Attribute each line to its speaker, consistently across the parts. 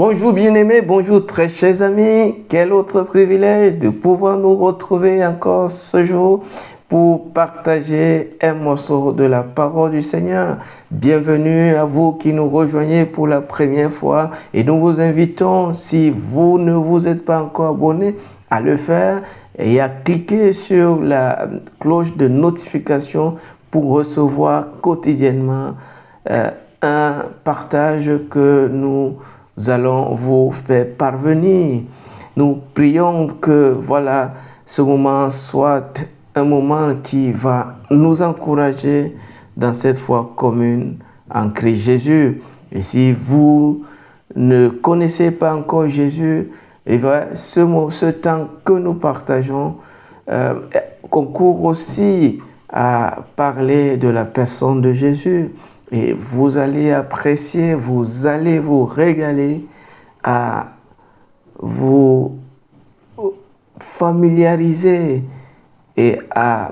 Speaker 1: Bonjour bien-aimés, bonjour très chers amis. Quel autre privilège de pouvoir nous retrouver encore ce jour pour partager un morceau de la parole du Seigneur. Bienvenue à vous qui nous rejoignez pour la première fois et nous vous invitons, si vous ne vous êtes pas encore abonné, à le faire et à cliquer sur la cloche de notification pour recevoir quotidiennement un partage que nous allons vous faire parvenir. Nous prions que ce moment soit un moment qui va nous encourager dans cette foi commune en Christ Jésus. Et si vous ne connaissez pas encore Jésus, et ce temps que nous partageons concourt aussi à parler de la personne de Jésus. Et vous allez apprécier, vous allez vous régaler à vous familiariser et à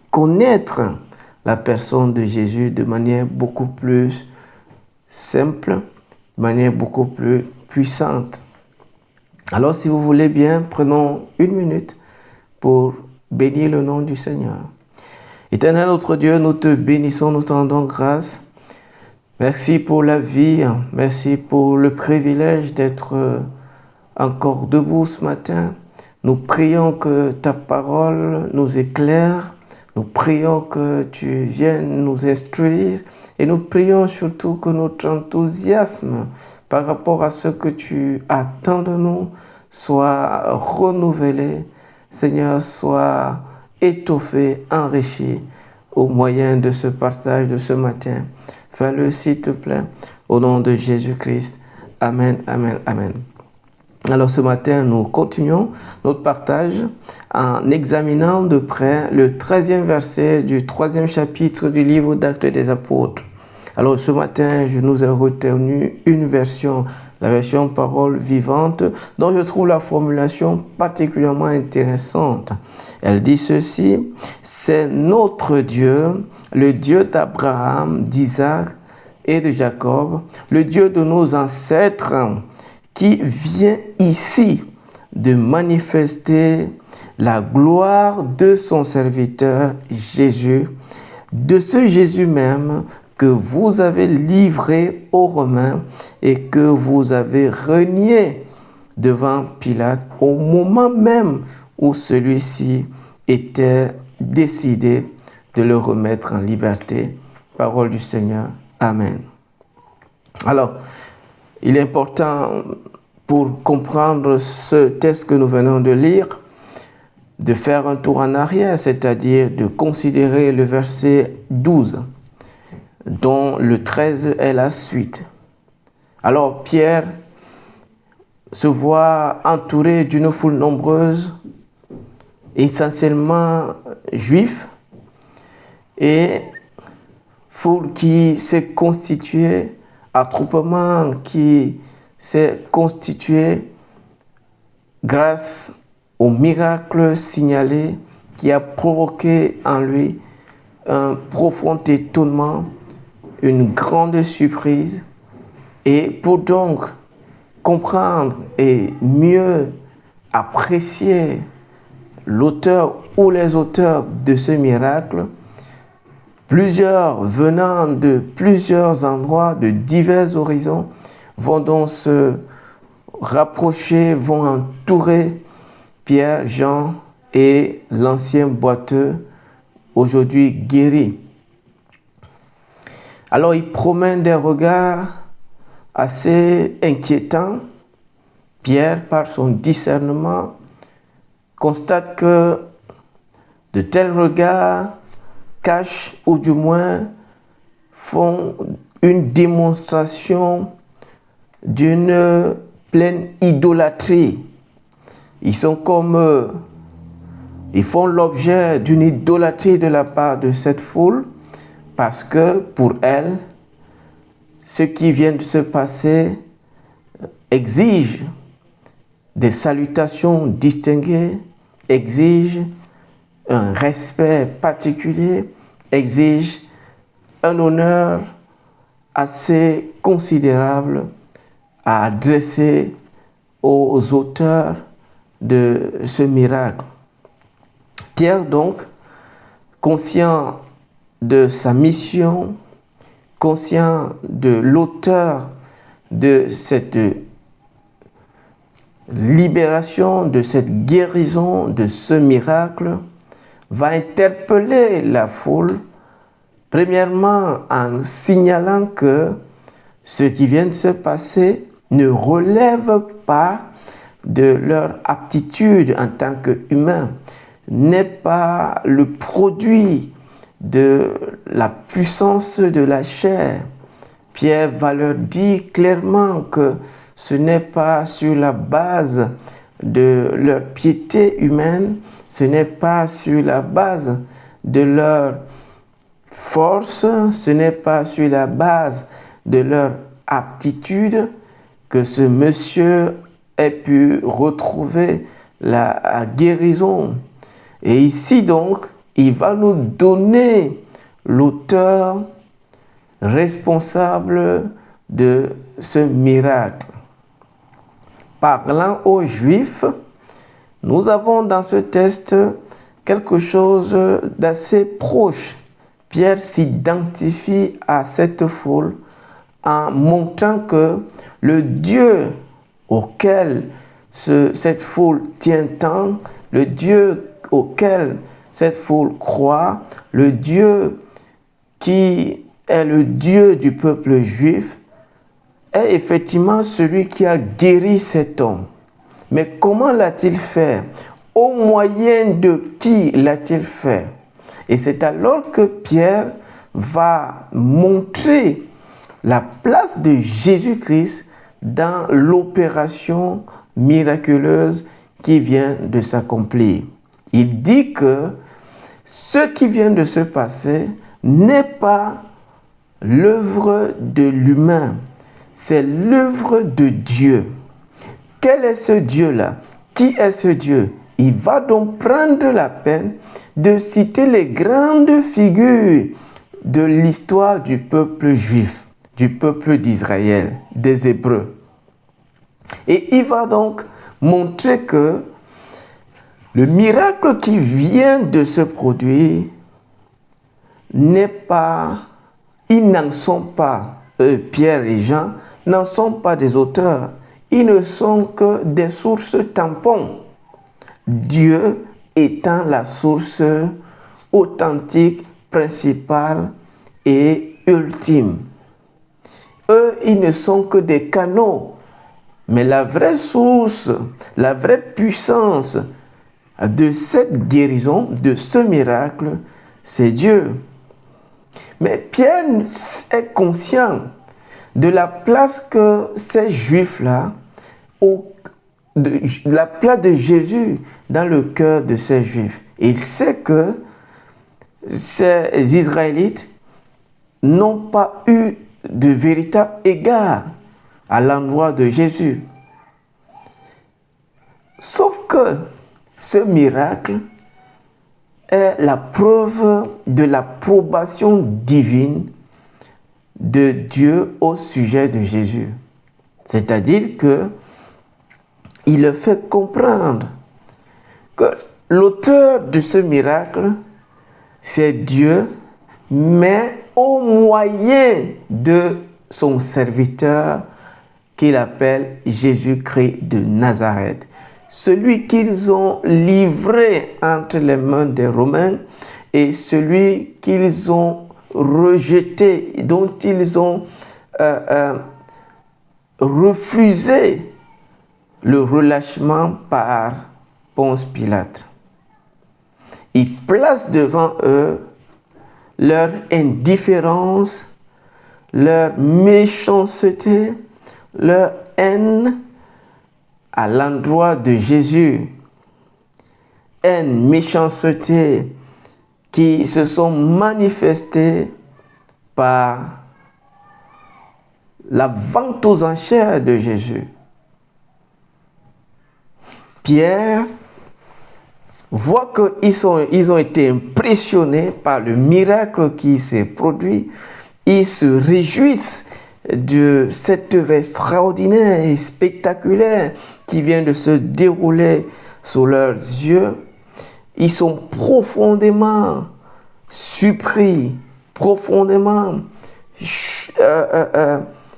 Speaker 1: connaître la personne de Jésus de manière beaucoup plus simple, de manière beaucoup plus puissante. Alors, si vous voulez bien, prenons une minute pour bénir le nom du Seigneur. Éternel notre Dieu, nous te bénissons, nous te rendons grâce. Merci pour la vie, merci pour le privilège d'être encore debout ce matin. Nous prions que ta parole nous éclaire, nous prions que tu viennes nous instruire et nous prions surtout que notre enthousiasme par rapport à ce que tu attends de nous soit renouvelé, Seigneur, soit étoffé, enrichi au moyen de ce partage de ce matin. Fais-le s'il te plaît, au nom de Jésus-Christ. Amen, amen, amen. Alors ce matin, nous continuons notre partage en examinant de près le 13e verset du 3e chapitre du livre d'Actes des Apôtres. Alors ce matin, je nous ai retenu une version, la version parole vivante, dont je trouve la formulation particulièrement intéressante. Elle dit ceci: c'est notre Dieu, le Dieu d'Abraham, d'Isaac et de Jacob, le Dieu de nos ancêtres, qui vient ici de manifester la gloire de son serviteur Jésus, de ce Jésus même que vous avez livré aux Romains et que vous avez renié devant Pilate au moment même où celui-ci était décidé de le remettre en liberté. Parole du Seigneur. Amen. Alors, il est important pour comprendre ce texte que nous venons de lire, de faire un tour en arrière, c'est-à-dire de considérer le verset 12, dont le 13 est la suite. Alors Pierre se voit entouré d'une foule nombreuse, essentiellement juifs, et foule qui s'est constituée, attroupement qui s'est constitué grâce au miracle signalé qui a provoqué en lui un profond étonnement, une grande surprise. Et pour donc comprendre et mieux apprécier l'auteur ou les auteurs de ce miracle, plusieurs venant de plusieurs endroits, de divers horizons, vont donc se rapprocher, vont entourer Pierre, Jean et l'ancien boiteux, aujourd'hui guéri. Alors il promène des regards assez inquiétants. Pierre, par son discernement, constate que de tels regards cachent ou du moins font une démonstration d'une pleine idolâtrie. Ils font l'objet d'une idolâtrie de la part de cette foule parce que pour elle, ce qui vient de se passer exige des salutations distinguées, exige un respect particulier, exige un honneur assez considérable a adressé aux auteurs de ce miracle. Pierre donc, conscient de sa mission, conscient de l'auteur de cette libération, de cette guérison, de ce miracle, va interpeller la foule, premièrement en signalant que ce qui vient de se passer ne relève pas de leur aptitude en tant qu'humain, n'est pas le produit de la puissance de la chair. Pierre va leur dire clairement que ce n'est pas sur la base de leur piété humaine, ce n'est pas sur la base de leur force, ce n'est pas sur la base de leur aptitude que ce monsieur ait pu retrouver la guérison. Et ici donc, il va nous donner l'auteur responsable de ce miracle. Parlant aux Juifs, nous avons dans ce texte quelque chose d'assez proche. Pierre s'identifie à cette foule en montrant que le Dieu auquel cette foule tient tant, le Dieu auquel cette foule croit, le Dieu qui est le Dieu du peuple juif, est effectivement celui qui a guéri cet homme. Mais comment l'a-t-il fait? Au moyen de qui l'a-t-il fait? Et c'est alors que Pierre va montrer la place de Jésus-Christ dans l'opération miraculeuse qui vient de s'accomplir. Il dit que ce qui vient de se passer n'est pas l'œuvre de l'humain, c'est l'œuvre de Dieu. Quel est ce Dieu-là? Qui est ce Dieu? Il va donc prendre la peine de citer les grandes figures de l'histoire du peuple juif, du peuple d'Israël, des Hébreux. Et il va donc montrer que le miracle qui vient de se produire n'est pas, ils n'en sont pas, Pierre et Jean n'en sont pas des auteurs, ils ne sont que des sources tampons. Dieu étant la source authentique, principale et ultime. Eux, ils ne sont que des canaux. Mais la vraie source, la vraie puissance de cette guérison, de ce miracle, c'est Dieu. Mais Pierre est conscient de la place que ces Juifs-là, la place de Jésus dans le cœur de ces Juifs. Et il sait que ces Israélites n'ont pas eu de véritable égard à l'endroit de Jésus. Sauf que ce miracle est la preuve de l'approbation divine de Dieu au sujet de Jésus. C'est-à-dire que il le fait comprendre que l'auteur de ce miracle, c'est Dieu, mais au moyen de son serviteur qu'il appelle Jésus-Christ de Nazareth. Celui qu'ils ont livré entre les mains des Romains et celui qu'ils ont rejeté, dont ils ont refusé le relâchement par Ponce Pilate. Il place devant eux leur indifférence, leur méchanceté, leur haine à l'endroit de Jésus. Haine, méchanceté qui se sont manifestées par la vente aux enchères de Jésus. Pierre voit qu'ils ont été impressionnés par le miracle qui s'est produit. Ils se réjouissent de cette œuvre extraordinaire et spectaculaire qui vient de se dérouler sous leurs yeux, ils sont profondément surpris, profondément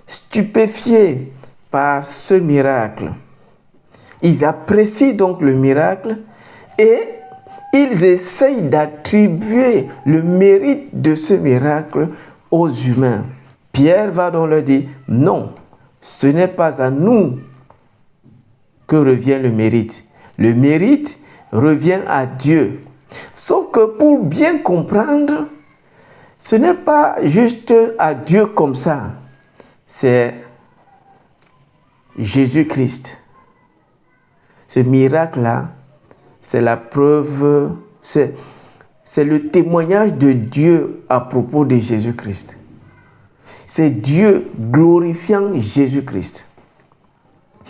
Speaker 1: stupéfiés par ce miracle. Ils apprécient donc le miracle et ils essayent d'attribuer le mérite de ce miracle aux humains. Pierre va donc leur dire, non, ce n'est pas à nous que revient le mérite. Le mérite revient à Dieu. Sauf que pour bien comprendre, ce n'est pas juste à Dieu comme ça. C'est Jésus-Christ. Ce miracle-là, c'est la preuve, c'est le témoignage de Dieu à propos de Jésus-Christ. C'est Dieu glorifiant Jésus-Christ.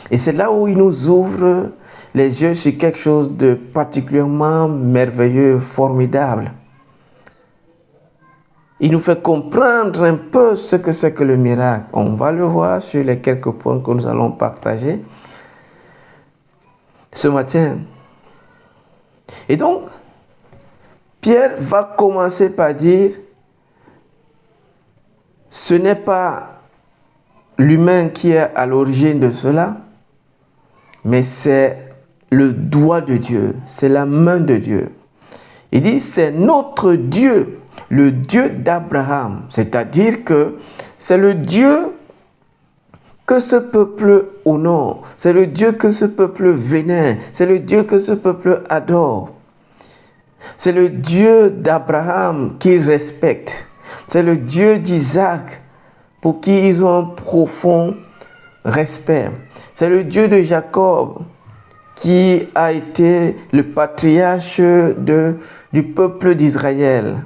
Speaker 1: Et c'est là où il nous ouvre les yeux sur quelque chose de particulièrement merveilleux, formidable. Il nous fait comprendre un peu ce que c'est que le miracle. On va le voir sur les quelques points que nous allons partager ce matin. Et donc, Pierre va commencer par dire, ce n'est pas l'humain qui est à l'origine de cela, mais c'est le doigt de Dieu, c'est la main de Dieu. Il dit, c'est notre Dieu, le Dieu d'Abraham, c'est-à-dire que c'est le Dieu que ce peuple honore, c'est le Dieu que ce peuple vénère, c'est le Dieu que ce peuple adore. C'est le Dieu d'Abraham qu'ils respectent, c'est le Dieu d'Isaac pour qui ils ont un profond respect. C'est le Dieu de Jacob qui a été le patriarche du peuple d'Israël.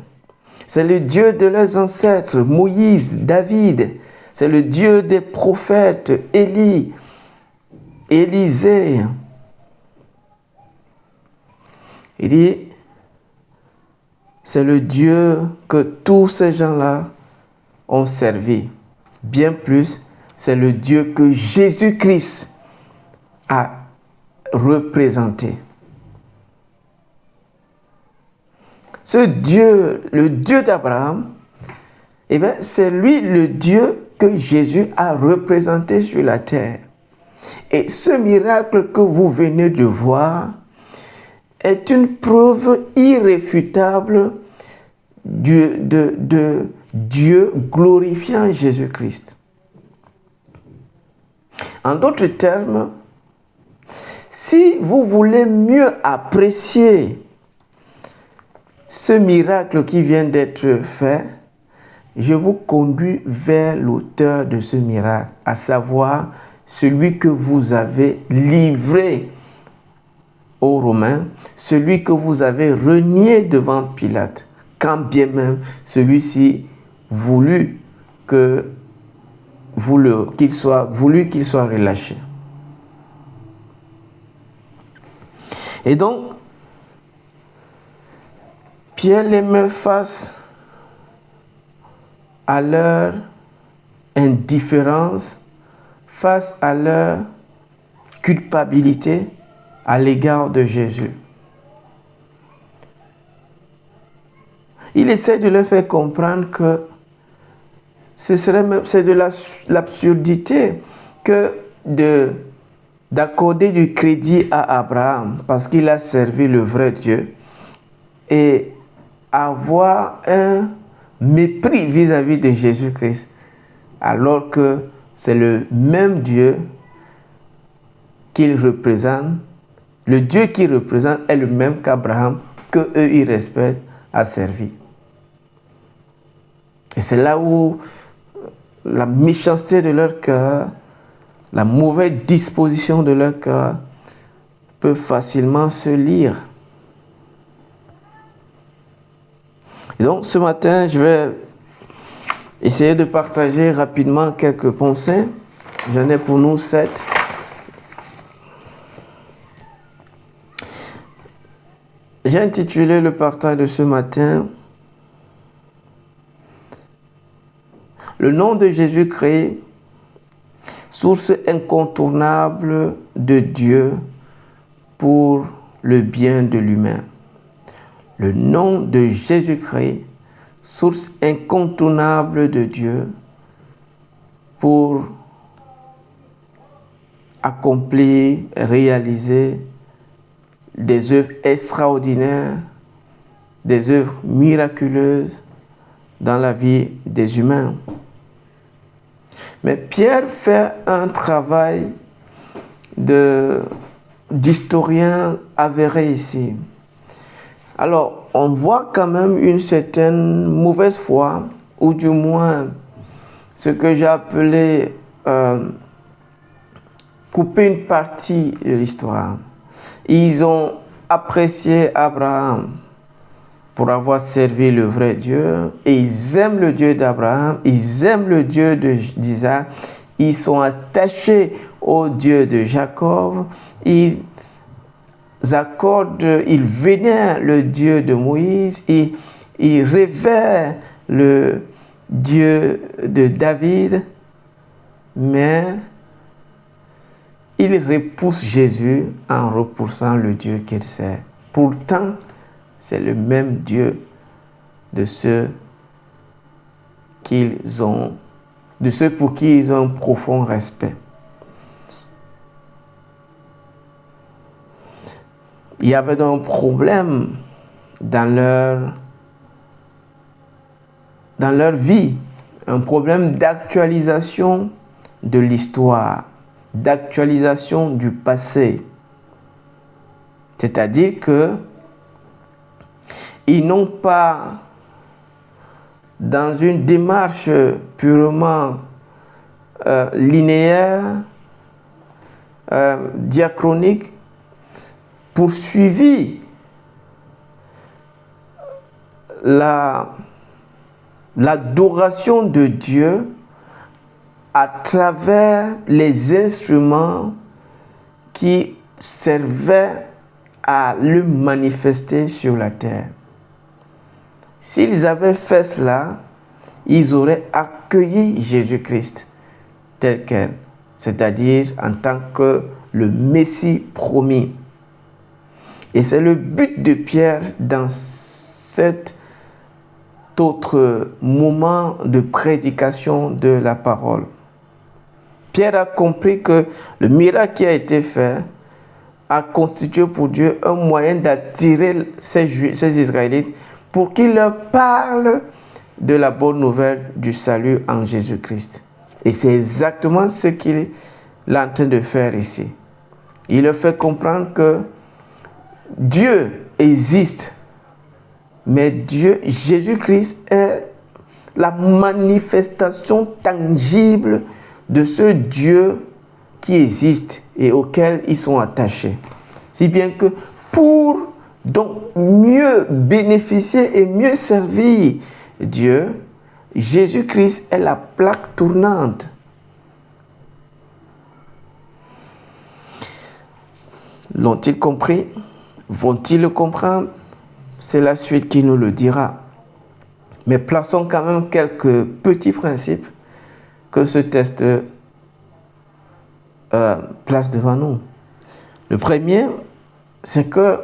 Speaker 1: C'est le Dieu de leurs ancêtres, Moïse, David. C'est le Dieu des prophètes, Élie, Élisée. Il dit, c'est le Dieu que tous ces gens-là ont servi. Bien plus, c'est le Dieu que Jésus-Christ a représenté. Ce Dieu, le Dieu d'Abraham, eh bien, c'est lui le Dieu que Jésus a représenté sur la terre. Et ce miracle que vous venez de voir est une preuve irréfutable de Dieu glorifiant Jésus-Christ. En d'autres termes, si vous voulez mieux apprécier ce miracle qui vient d'être fait, je vous conduis vers l'auteur de ce miracle, à savoir celui que vous avez livré aux Romains, celui que vous avez renié devant Pilate, quand bien même celui-ci voulut qu'il soit relâché. Et donc, Pierre les met face à leur indifférence, face à leur culpabilité à l'égard de Jésus. Il essaie de leur faire comprendre que c'est de l'absurdité que d'accorder du crédit à Abraham parce qu'il a servi le vrai Dieu et avoir un mépris vis-à-vis de Jésus-Christ alors que c'est le même Dieu qu'il représente. Le Dieu qu'il représente est le même qu'Abraham, que eux ils respectent, a servi. Et c'est là où la méchanceté de leur cœur, la mauvaise disposition de leur cœur peut facilement se lire. Et donc ce matin, je vais essayer de partager rapidement quelques pensées. J'en ai pour nous 7. J'ai intitulé le partage de ce matin « Le nom de Jésus-Christ, source incontournable de Dieu pour le bien de l'humain. Le nom de Jésus-Christ, source incontournable de Dieu pour accomplir, réaliser des œuvres extraordinaires, des œuvres miraculeuses dans la vie des humains. Mais Pierre fait un travail d'historien avéré ici. Alors, on voit quand même une certaine mauvaise foi, ou du moins ce que j'ai appelé couper une partie de l'histoire. Ils ont apprécié Abraham pour avoir servi le vrai Dieu, et ils aiment le Dieu d'Abraham, ils aiment le Dieu d'Isaac, ils sont attachés au Dieu de Jacob, ils vénèrent le Dieu de Moïse, ils révèrent le Dieu de David, mais ils repoussent Jésus en repoussant le Dieu qu'ils servent. Pourtant, c'est le même Dieu de ceux pour qui ils ont un profond respect. Il y avait donc un problème dans leur vie, un problème d'actualisation de l'histoire, d'actualisation du passé. C'est-à-dire que ils n'ont pas, dans une démarche purement linéaire, diachronique, poursuivi l'adoration de Dieu à travers les instruments qui servaient à le manifester sur la terre. S'ils avaient fait cela, ils auraient accueilli Jésus-Christ tel quel, c'est-à-dire en tant que le Messie promis. Et c'est le but de Pierre dans cet autre moment de prédication de la parole. Pierre a compris que le miracle qui a été fait a constitué pour Dieu un moyen d'attirer ces Israélites pour qu'ils leur parlent de la bonne nouvelle du salut en Jésus-Christ. Et c'est exactement ce qu'il est en train de faire ici. Il leur fait comprendre que Dieu existe, mais Jésus-Christ est la manifestation tangible de ce Dieu qui existe et auquel ils sont attachés. Si bien que pour donc mieux bénéficier et mieux servir Dieu, Jésus-Christ est la plaque tournante. L'ont-ils compris? Vont-ils le comprendre? C'est la suite qui nous le dira. Mais plaçons quand même quelques petits principes que ce texte place devant nous. Le premier, c'est que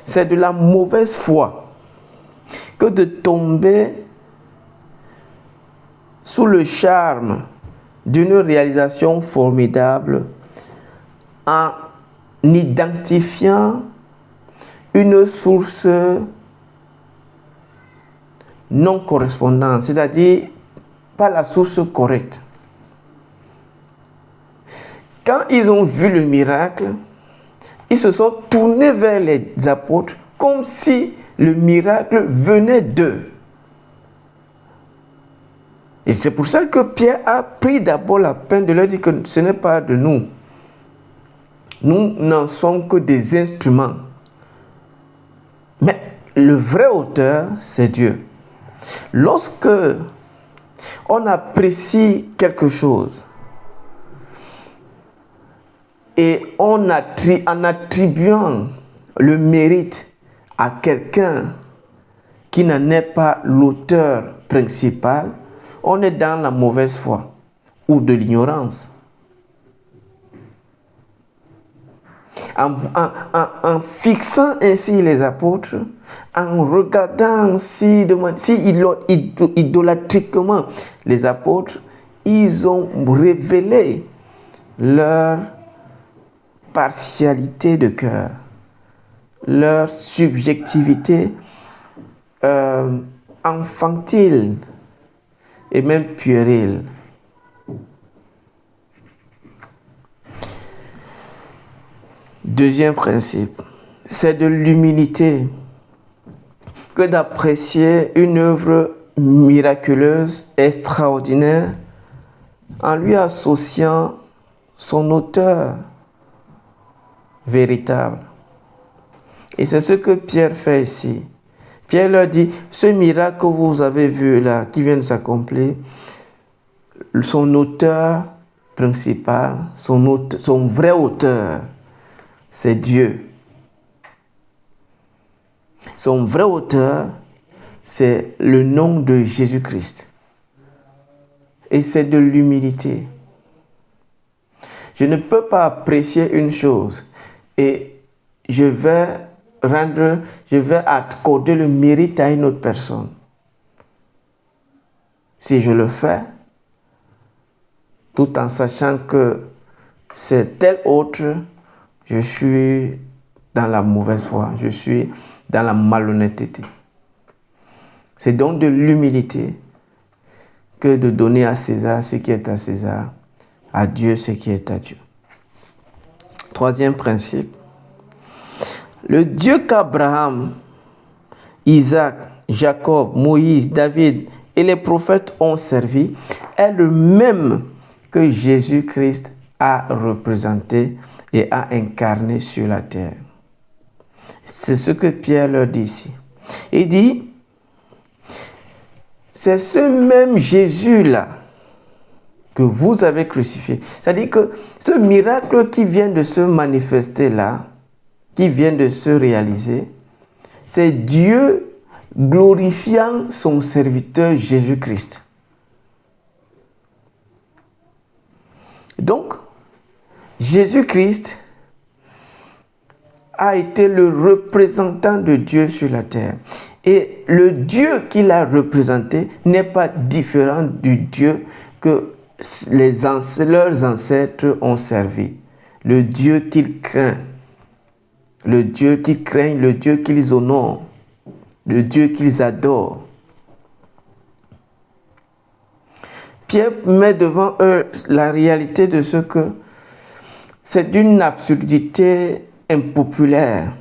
Speaker 1: c'est de la mauvaise foi que de tomber sous le charme d'une réalisation formidable en identifiant une source non correspondante, c'est-à-dire pas la source correcte. Quand ils ont vu le miracle, ils se sont tournés vers les apôtres comme si le miracle venait d'eux. Et c'est pour ça que Pierre a pris d'abord la peine de leur dire que ce n'est pas de nous. Nous n'en sommes que des instruments. Mais le vrai auteur, c'est Dieu. Lorsque on apprécie quelque chose et en attribuant le mérite à quelqu'un qui n'en est pas l'auteur principal, on est dans la mauvaise foi ou de l'ignorance. En fixant ainsi les apôtres, en regardant si idolâtriquement les apôtres, ils ont révélé leur partialité de cœur, leur subjectivité infantile et même puérile. Deuxième principe, c'est de l'humilité que d'apprécier une œuvre miraculeuse, extraordinaire, en lui associant son auteur véritable. Et c'est ce que Pierre fait ici. Pierre leur dit, ce miracle que vous avez vu là, qui vient de s'accomplir, son auteur principal, son vrai auteur, c'est Dieu. Son vrai auteur, c'est le nom de Jésus-Christ. Et c'est de l'humilité. Je ne peux pas apprécier une chose et je vais accorder le mérite à une autre personne. Si je le fais, tout en sachant que c'est tel autre, je suis dans la mauvaise foi, je suis dans la malhonnêteté. C'est donc de l'humilité que de donner à César ce qui est à César, à Dieu ce qui est à Dieu. Troisième principe, le Dieu qu'Abraham, Isaac, Jacob, Moïse, David et les prophètes ont servi est le même que Jésus-Christ a représenté et a incarné sur la terre. C'est ce que Pierre leur dit ici. Il dit, c'est ce même Jésus-là que vous avez crucifié. C'est-à-dire que ce miracle qui vient de se manifester là, qui vient de se réaliser, c'est Dieu glorifiant son serviteur Jésus-Christ. Donc, Jésus-Christ a été le représentant de Dieu sur la terre. Et le Dieu qu'il a représenté n'est pas différent du Dieu que leurs ancêtres ont servi. Le Dieu qu'ils craignent, le Dieu qu'ils craignent, le Dieu qu'ils honorent, le Dieu qu'ils adorent. Pierre met devant eux la réalité de ce que c'est d'une absurdité impopulaire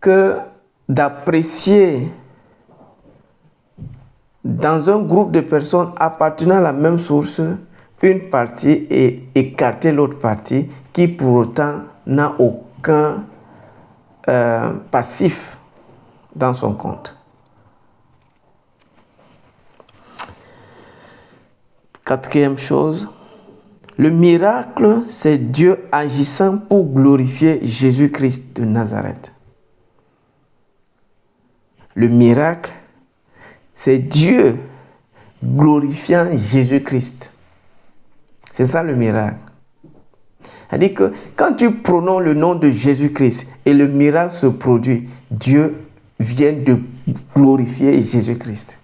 Speaker 1: que d'apprécier dans un groupe de personnes appartenant à la même source une partie et écarter l'autre partie qui pour autant n'a aucun passif dans son compte. Quatrième chose, le miracle, c'est Dieu agissant pour glorifier Jésus-Christ de Nazareth. Le miracle, c'est Dieu glorifiant Jésus-Christ. C'est ça le miracle. C'est-à-dire que quand tu prononces le nom de Jésus-Christ et le miracle se produit, Dieu vient de glorifier Jésus-Christ.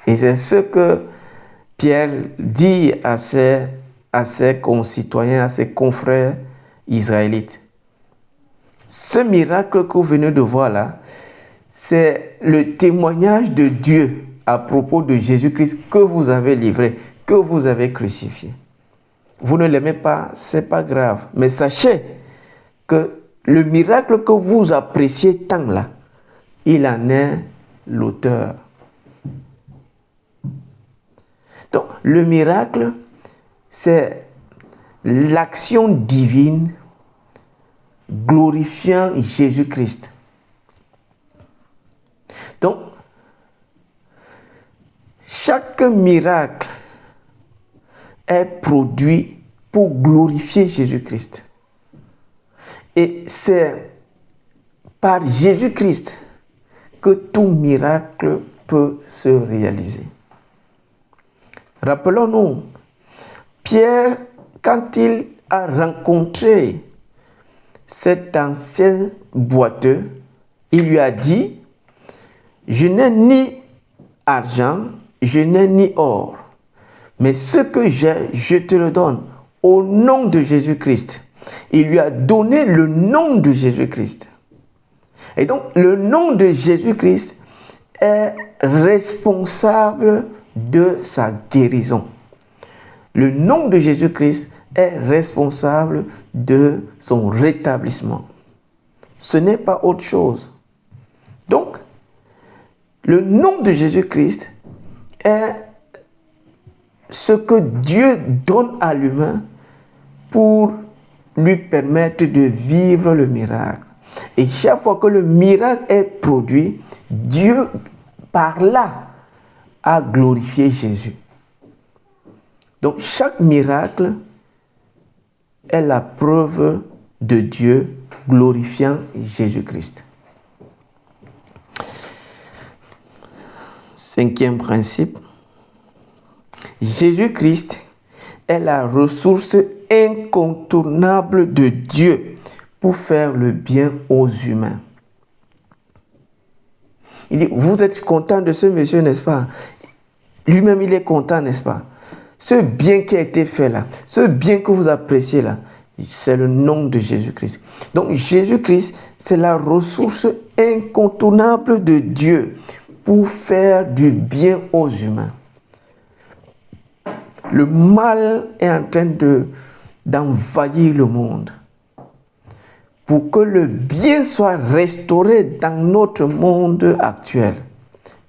Speaker 1: Et c'est ce que Pierre dit à ses concitoyens, à ses confrères israélites. Ce miracle que vous venez de voir là, c'est le témoignage de Dieu à propos de Jésus-Christ que vous avez livré, que vous avez crucifié. Vous ne l'aimez pas, ce n'est pas grave. Mais sachez que le miracle que vous appréciez tant là, il en est l'auteur. Donc, le miracle, c'est l'action divine glorifiant Jésus-Christ. Donc, chaque miracle est produit pour glorifier Jésus-Christ. Et c'est par Jésus-Christ que tout miracle peut se réaliser. Rappelons-nous, Pierre, quand il a rencontré cet ancien boiteux, il lui a dit, je n'ai ni argent, je n'ai ni or, mais ce que j'ai, je te le donne au nom de Jésus-Christ. Il lui a donné le nom de Jésus-Christ. Et donc, le nom de Jésus-Christ est responsable de sa guérison. Le nom de Jésus-Christ est responsable de son rétablissement. Ce n'est pas autre chose. Donc, le nom de Jésus-Christ est ce que Dieu donne à l'humain pour lui permettre de vivre le miracle. Et chaque fois que le miracle est produit, Dieu, par là, a glorifié Jésus. Donc, chaque miracle est la preuve de Dieu glorifiant Jésus-Christ. Cinquième principe, Jésus-Christ est la ressource incontournable de Dieu pour faire le bien aux humains. Il dit, vous êtes content de ce monsieur, n'est-ce pas? Lui-même, il est content, n'est-ce pas? Ce bien qui a été fait là, ce bien que vous appréciez là, c'est le nom de Jésus-Christ. Donc Jésus-Christ, c'est la ressource incontournable de Dieu pour faire du bien aux humains. Le mal est en train d'envahir le monde. Pour que le bien soit restauré dans notre monde actuel,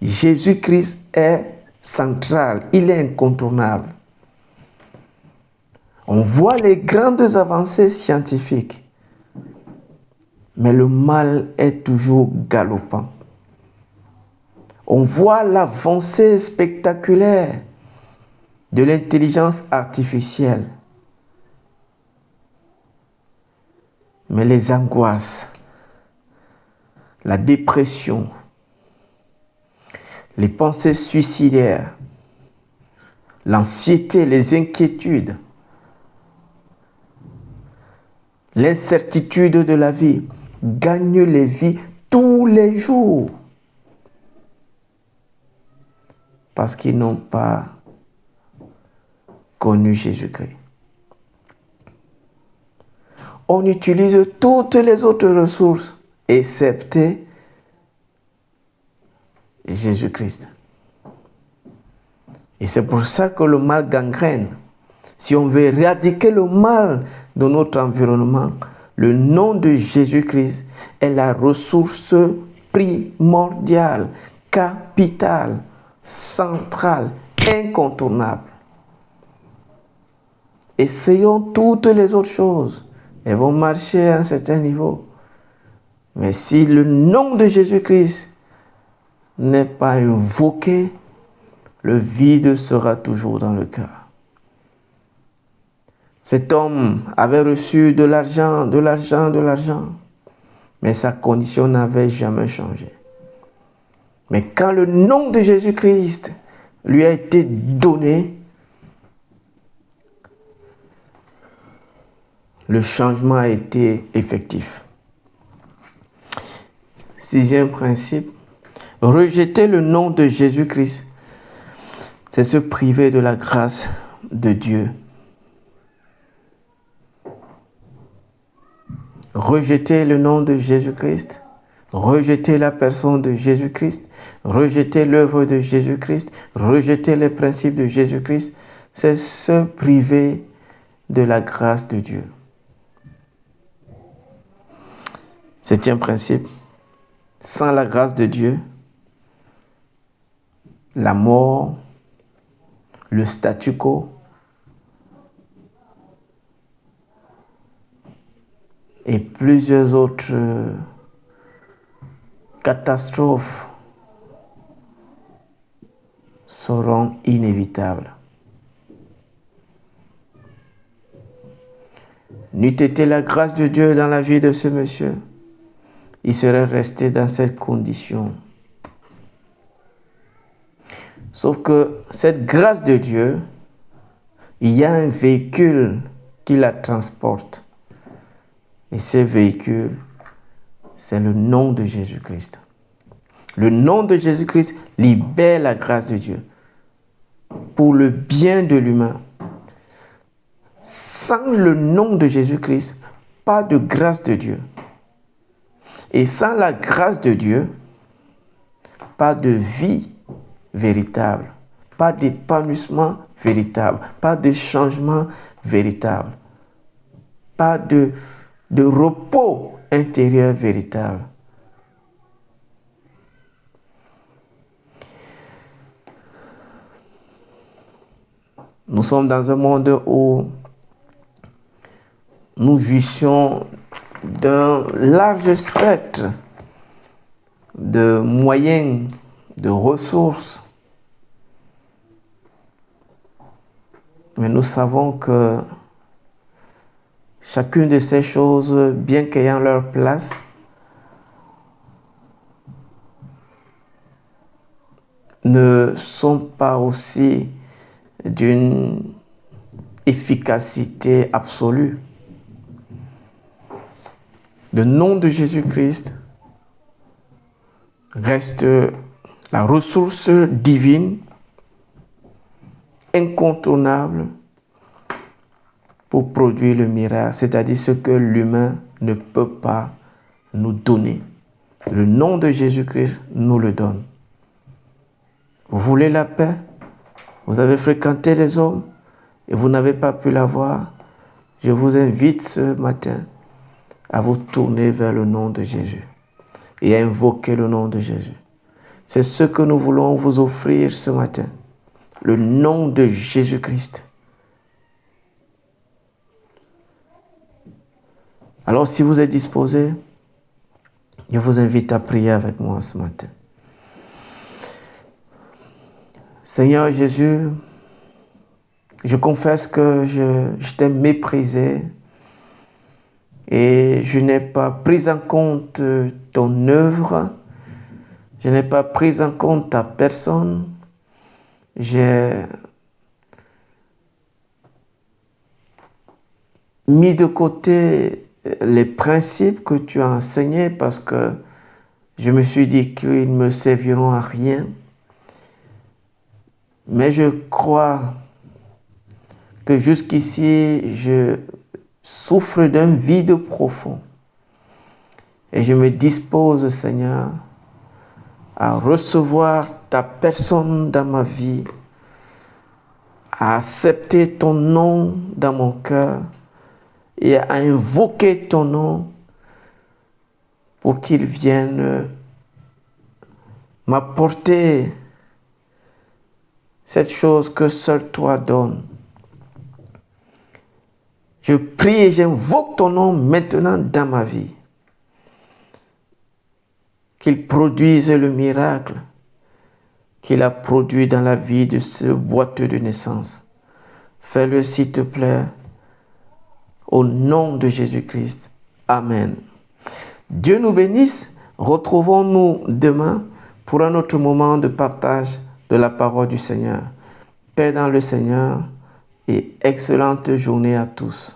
Speaker 1: Jésus-Christ est central, il est incontournable. On voit les grandes avancées scientifiques, mais le mal est toujours galopant. On voit l'avancée spectaculaire de l'intelligence artificielle, mais les angoisses, la dépression, les pensées suicidaires, l'anxiété, les inquiétudes, l'incertitude de la vie gagnent les vies tous les jours parce qu'ils n'ont pas connu Jésus-Christ. On utilise toutes les autres ressources excepté Jésus-Christ. Et c'est pour ça que le mal gangrène. Si on veut éradiquer le mal de notre environnement, le nom de Jésus-Christ est la ressource primordiale, capitale, centrale, incontournable. Essayons toutes les autres choses. Elles vont marcher à un certain niveau. Mais si le nom de Jésus-Christ n'est pas invoqué, le vide sera toujours dans le cœur. Cet homme avait reçu de l'argent, mais sa condition n'avait jamais changé. Mais quand le nom de Jésus-Christ lui a été donné, le changement a été effectif. Sixième principe, rejeter le nom de Jésus-Christ, c'est se priver de la grâce de Dieu. Rejeter le nom de Jésus-Christ, rejeter la personne de Jésus-Christ, rejeter l'œuvre de Jésus-Christ, rejeter les principes de Jésus-Christ, c'est se priver de la grâce de Dieu. Septième principe, sans la grâce de Dieu, la mort, le statu quo et plusieurs autres catastrophes seront inévitables. N'eût été la grâce de Dieu dans la vie de ce monsieur, il serait resté dans cette condition Sauf que cette grâce de Dieu, il y a un véhicule qui la transporte. Et ce véhicule, c'est le nom de Jésus-Christ. Le nom de Jésus-Christ libère la grâce de Dieu pour le bien de l'humain. Sans le nom de Jésus-Christ, pas de grâce de Dieu. Et sans la grâce de Dieu, pas de vie véritable, pas d'épanouissement véritable, pas de changement véritable, pas de repos intérieur véritable. Nous sommes dans un monde où nous jouissions d'un large spectre de moyens, de ressources. Mais nous savons que chacune de ces choses, bien qu'ayant leur place, ne sont pas aussi d'une efficacité absolue. Le nom de Jésus-Christ reste la ressource divine, incontournable, pour produire le miracle, c'est-à-dire ce que l'humain ne peut pas nous donner. Le nom de Jésus-Christ nous le donne. Vous voulez la paix? Vous avez fréquenté les hommes et vous n'avez pas pu l'avoir? Je vous invite ce matin à vous tourner vers le nom de Jésus et à invoquer le nom de Jésus. C'est ce que nous voulons vous offrir ce matin. Le nom de Jésus-Christ. Alors si vous êtes disposé, je vous invite à prier avec moi ce matin. Seigneur Jésus, je confesse que je t'ai méprisé et je n'ai pas pris en compte ton œuvre, je n'ai pas pris en compte ta personne, j'ai mis de côté les principes que tu as enseignés parce que je me suis dit qu'ils ne me serviront à rien. Mais je crois que jusqu'ici, je souffre d'un vide profond. Et je me dispose, Seigneur, à recevoir ta personne dans ma vie, à accepter ton nom dans mon cœur et à invoquer ton nom pour qu'il vienne m'apporter cette chose que seul toi donnes. Je prie et j'invoque ton nom maintenant dans ma vie. Qu'il produise le miracle qu'il a produit dans la vie de ce boiteux de naissance. Fais-le s'il te plaît, au nom de Jésus-Christ. Amen. Dieu nous bénisse. Retrouvons-nous demain pour un autre moment de partage de la parole du Seigneur. Paix dans le Seigneur et excellente journée à tous.